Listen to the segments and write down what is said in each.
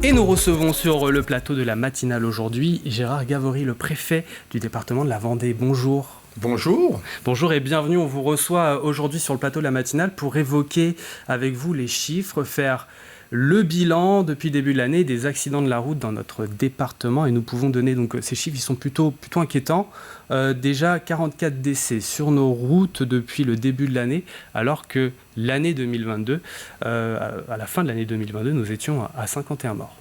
Et nous recevons sur le plateau de la matinale aujourd'hui Gérard Gavory, le préfet du département de la Vendée. Bonjour. Bonjour. Bonjour et bienvenue. On vous reçoit aujourd'hui sur le plateau de la matinale pour évoquer avec vous les chiffres, faire le bilan depuis le début de l'année des accidents de la route dans notre département. Et nous pouvons donner donc ces chiffres, ils sont plutôt inquiétants. Déjà 44 décès sur nos routes depuis le début de l'année, alors que l'année 2022, à la fin de l'année 2022, nous étions à 51 morts.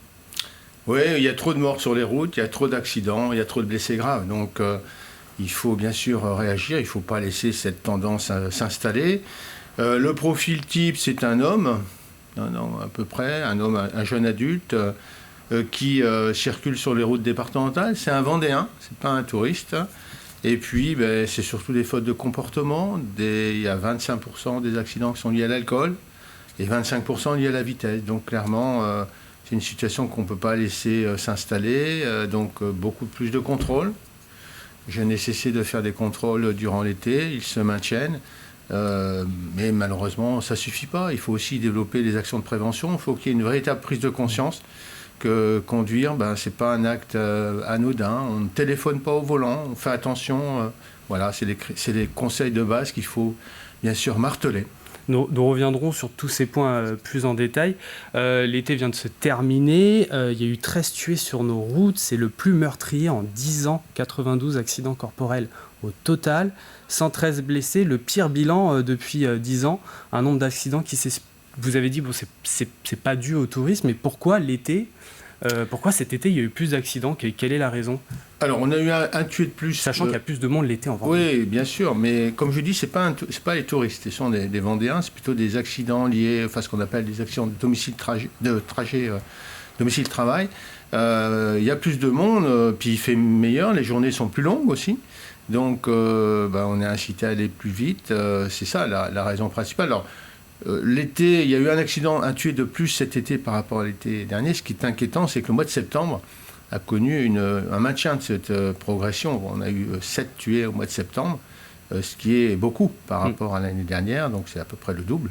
Oui, il y a trop de morts sur les routes, il y a trop d'accidents, il y a trop de blessés graves. Donc il faut bien sûr réagir, il ne faut pas laisser cette tendance s'installer. Le profil type, c'est un homme, à peu près, un jeune adulte qui circule sur les routes départementales. C'est un Vendéen, c'est pas un touriste. Et puis, c'est surtout des fautes de comportement. Il y a 25% des accidents qui sont liés à l'alcool et 25% liés à la vitesse. Donc clairement, c'est une situation qu'on ne peut pas laisser s'installer. Donc beaucoup plus de contrôles. Je n'ai cessé de faire des contrôles durant l'été. Ils se maintiennent. Mais malheureusement, ça ne suffit pas. Il faut aussi développer des actions de prévention. Il faut qu'il y ait une véritable prise de conscience que conduire, ce n'est pas un acte anodin. On ne téléphone pas au volant, on fait attention. Voilà, c'est les conseils de base qu'il faut bien sûr marteler. Nous reviendrons sur tous ces points plus en détail. L'été vient de se terminer. Il y a eu 13 tués sur nos routes. C'est le plus meurtrier en 10 ans. 92 accidents corporels au total. 113 blessés. Le pire bilan depuis 10 ans. Un nombre d'accidents qui s'est... Vous avez dit, c'est pas dû au tourisme, mais pourquoi l'été pourquoi cet été il y a eu plus d'accidents? Quelle est la raison? Alors on a eu un tué de plus. Sachant qu'il y a plus de monde l'été en Vendée. Oui, bien sûr, mais comme je dis, c'est pas les touristes, ce sont des Vendéens, c'est plutôt des accidents liés, ce qu'on appelle des accidents de domicile-travail. Il y a plus de monde, puis il fait meilleur, les journées sont plus longues aussi. Donc on est incité à aller plus vite, c'est ça la raison principale. Alors, l'été, il y a eu un tué de plus cet été par rapport à l'été dernier. Ce qui est inquiétant, c'est que le mois de septembre a connu un maintien de cette progression. On a eu 7 tués au mois de septembre, ce qui est beaucoup par rapport à l'année dernière, donc c'est à peu près le double.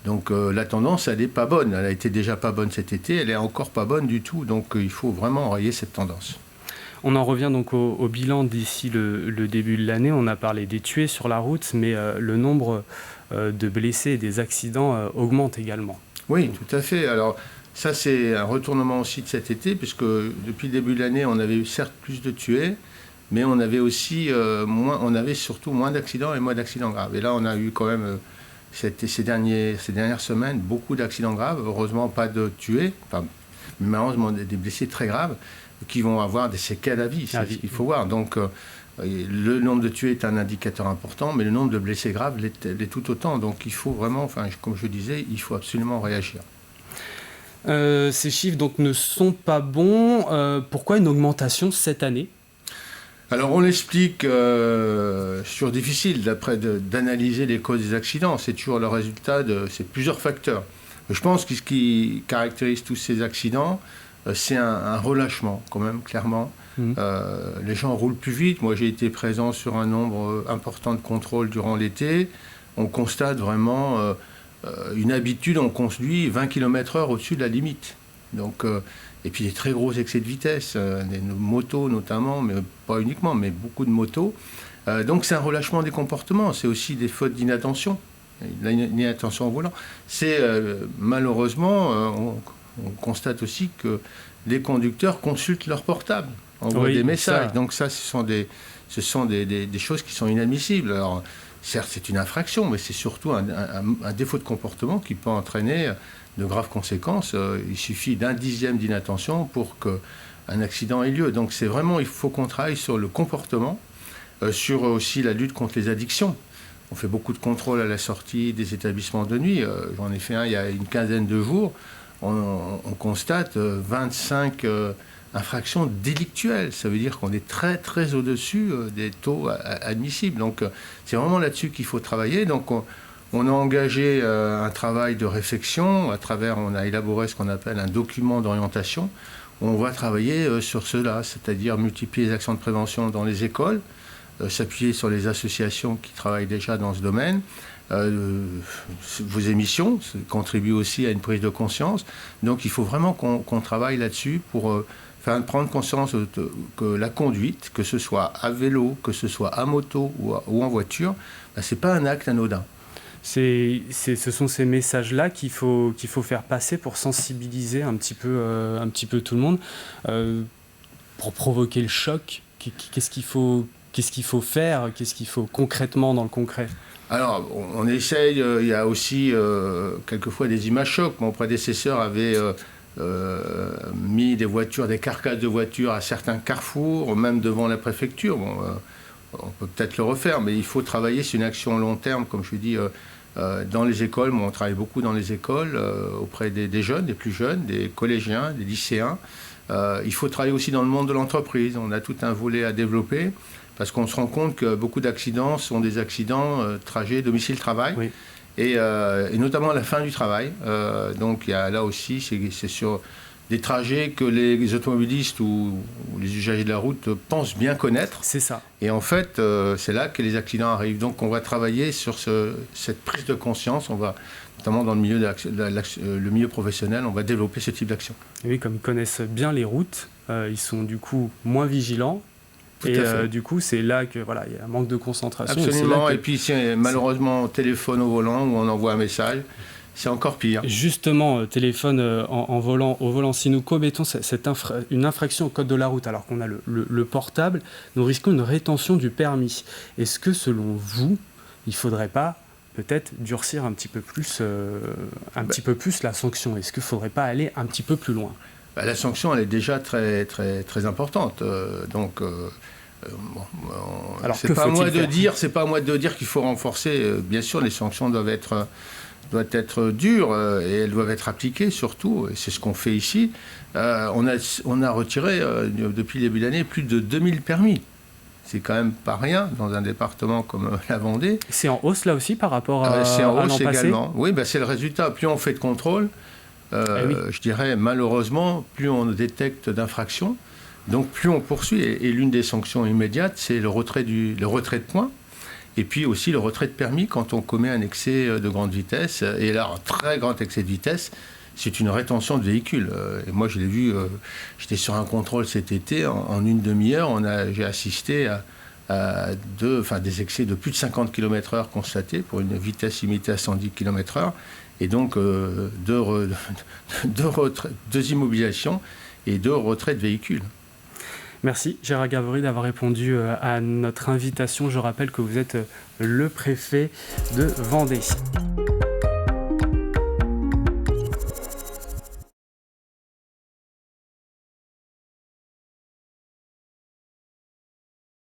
Donc la tendance, elle n'est pas bonne. Elle a été déjà pas bonne cet été, elle est encore pas bonne du tout. Donc il faut vraiment enrayer cette tendance. On en revient donc au bilan d'ici le début de l'année. On a parlé des tués sur la route, mais le nombre de blessés et des accidents augmente également. Oui, tout à fait. Alors ça, c'est un retournement aussi de cet été, puisque depuis le début de l'année, on avait eu certes plus de tués, mais on avait aussi surtout moins d'accidents et moins d'accidents graves. Et là, on a eu quand même ces dernières semaines beaucoup d'accidents graves. Heureusement, pas de tués, mais malheureusement des blessés très graves qui vont avoir des séquelles à vie. C'est ce qu'il faut voir. Donc le nombre de tués est un indicateur important, mais le nombre de blessés graves l'est tout autant. Donc il faut vraiment, comme je disais, il faut absolument réagir. Ces chiffres donc ne sont pas bons. Pourquoi une augmentation cette année? Alors on l'explique sur difficile d'analyser les causes des accidents. C'est toujours le résultat c'est plusieurs facteurs. Je pense que ce qui caractérise tous ces accidents, c'est un relâchement quand même, clairement. Les gens roulent plus vite. Moi, j'ai été présent sur un nombre important de contrôles durant l'été. On constate vraiment une habitude, on conduit 20 km/h au-dessus de la limite. Donc, et puis des très gros excès de vitesse, des motos notamment, mais pas uniquement, mais beaucoup de motos. Donc c'est un relâchement des comportements. C'est aussi des fautes d'inattention. L'inattention au volant. C'est malheureusement... on constate aussi que les conducteurs consultent leur portable, envoient des messages. Donc ça, ce sont des choses qui sont inadmissibles. Alors, certes, c'est une infraction, mais c'est surtout un défaut de comportement qui peut entraîner de graves conséquences. Il suffit d'un dixième d'inattention pour qu'un accident ait lieu. Donc c'est vraiment, il faut qu'on travaille sur le comportement, sur aussi la lutte contre les addictions. On fait beaucoup de contrôles à la sortie des établissements de nuit. J'en ai fait un il y a une quinzaine de jours. On constate 25 infractions délictuelles. Ça veut dire qu'on est très, très au-dessus des taux admissibles. Donc, c'est vraiment là-dessus qu'il faut travailler. Donc, on a engagé un travail de réflexion. On a élaboré ce qu'on appelle un document d'orientation. On va travailler sur cela, c'est-à-dire multiplier les actions de prévention dans les écoles, s'appuyer sur les associations qui travaillent déjà dans ce domaine, vos émissions, ça contribue aussi à une prise de conscience. Donc il faut vraiment qu'on travaille là-dessus pour prendre conscience que la conduite, que ce soit à vélo, que ce soit à moto ou en voiture, ce n'est pas un acte anodin. Ce sont ces messages-là qu'il faut faire passer pour sensibiliser un petit peu tout le monde, pour provoquer le choc. Qu'est-ce qu'il faut faire? Qu'est-ce qu'il faut concrètement dans le concret? Alors, on essaye, il y a aussi quelquefois des images chocs. Mon prédécesseur avait mis des carcasses de voitures à certains carrefours, même devant la préfecture. Bon, on peut peut-être le refaire, mais il faut travailler sur une action long terme, comme je dis, dans les écoles. On travaille beaucoup dans les écoles, auprès des jeunes, des plus jeunes, des collégiens, des lycéens. Il faut travailler aussi dans le monde de l'entreprise. On a tout un volet à développer, parce qu'on se rend compte que beaucoup d'accidents sont des accidents trajet domicile-travail. Oui. Et notamment à la fin du travail. Donc il y a là aussi, c'est sur des trajets que les automobilistes ou les usagers de la route pensent bien connaître. C'est ça. Et en fait, c'est là que les accidents arrivent. Donc on va travailler sur cette prise de conscience. On va, notamment dans le milieu professionnel, on va développer ce type d'action. Et oui, comme ils connaissent bien les routes, ils sont du coup moins vigilants. Et du coup, c'est là que voilà, il y a un manque de concentration. Absolument. Et puis, malheureusement, téléphone au volant où on envoie un message, c'est encore pire. Justement, téléphone au volant, si nous commettons une infraction au code de la route alors qu'on a le portable, nous risquons une rétention du permis. Est-ce que, selon vous, il ne faudrait pas peut-être durcir un petit peu plus la sanction? Est-ce qu'il ne faudrait pas aller un petit peu plus loin? La sanction, elle est déjà très, très, très importante. Alors, c'est pas à moi de dire qu'il faut renforcer. Bien sûr, les sanctions doivent être dures et elles doivent être appliquées surtout. Et c'est ce qu'on fait ici. On a retiré depuis le début de l'année plus de 2000 permis. C'est quand même pas rien dans un département comme la Vendée. C'est en hausse là aussi par rapport à c'est en hausse l'an passé. Également. Oui, c'est le résultat. Plus on fait de contrôle, oui. Je dirais malheureusement, plus on détecte d'infractions. Donc plus on poursuit, et l'une des sanctions immédiates, c'est le retrait de points, et puis aussi le retrait de permis quand on commet un excès de grande vitesse. Et là, un très grand excès de vitesse, c'est une rétention de véhicule. Et moi, je l'ai vu, j'étais sur un contrôle cet été, en une demi-heure, j'ai assisté à des excès de plus de 50 km/h constatés pour une vitesse limitée à 110 km/h. Et donc, deux immobilisations et 2 retraits de véhicules. Merci Gérard Gavory d'avoir répondu à notre invitation. Je rappelle que vous êtes le préfet de Vendée.